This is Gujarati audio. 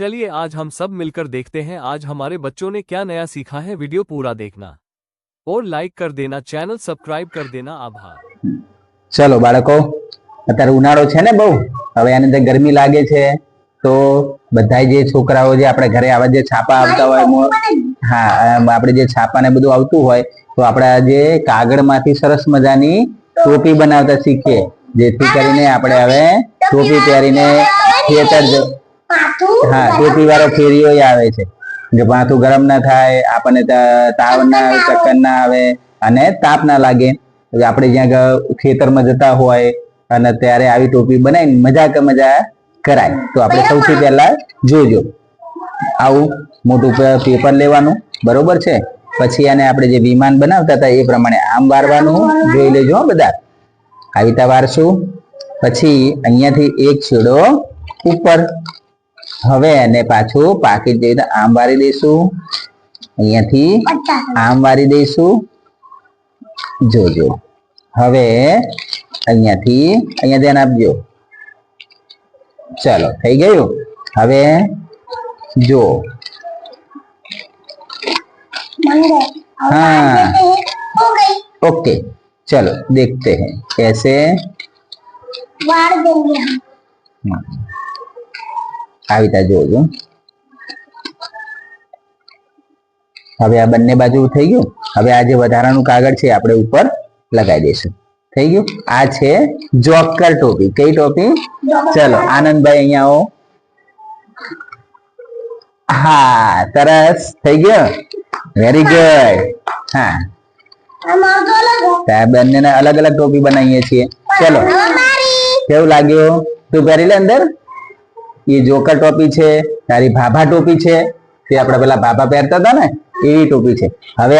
चलिए आज हम सब मिलकर देखते हैं आज हमारे बच्चों ने क्या नया सीखा है। वीडियो पूरा देखना और लाइक कर देना, चैनल सब्सक्राइब कर देना। आभार। चलो बाळको, અત્યારે ઉનાળો છે ને બહુ, હવે આની અંદર ગરમી લાગે છે તો બધાય જે છોકરાઓ જે આપણે ઘરે આવા જે છાપા આવતા હોય, હા આપણે જે છાપા ને બધું આવતું હોય તો આપણે જે કાગળમાંથી સરસ મજાની ટોપી બનાવતા શીખીએ, જેથી કરીને આપણે હવે ટોપી પહેરીને થિયેટર, હા ટોપી વાળો ફેરીઓ આવે છે કે માથું ગરમ ના થાય, આપણને તાવ ના આવે, ચક્કર ના આવે અને તાપ ના લાગે। આપણે જ્યાં ખેતરમાં જતા હોય અને ત્યારે આવી ટોપી બનાવીને મજા કરાય। તો આપણે સૌથી પહેલા જોજો, આવું મોટું પેપર લેવાનું, બરોબર છે। પછી આને આપણે જે વિમાન બનાવતા હતા એ પ્રમાણે આમ વારવાનું, જોઈ લેજો બધા, આવી રીતે વારશું। પછી અહીંયાથી એક છેડો ઉપર, હવે એને પાછું પાકીટ જેવી રીતે આમ વારી દઈશું, અહીંયાથી આમ વારી દઈશું, જોજો। હવે અહીંયાથી અહીંયા ધ્યાન આપજો, चलो થઈ ગયું। હવે જો, हाँ ओके, चलो देखते हैं कैसे वार देंगे हम। આવી રીતે જોજો। હવે આ બંને બાજુ થઈ ગયું। હવે આ જે વધારાનું કાગળ છે આપણે ઉપર લગાવી દઈશું। થઈ ગયું। આ છે જોકર ટોપી। કઈ ટોપી? ચલો આનંદભાઈ અહીંયા આવો। હા સરસ થઈ ગયો, વેરી ગુડ। હા બંને અલગ અલગ ટોપી બનાવીએ છીએ। ચલો કેવું લાગ્યું? તું પહેરી લે અંદર। ये जोकर टोपी છે, તારી ભાભા ટોપી છે, તે આપણે પેલા ભાભા પહેરતા હતા ને એવી ટોપી છે। હવે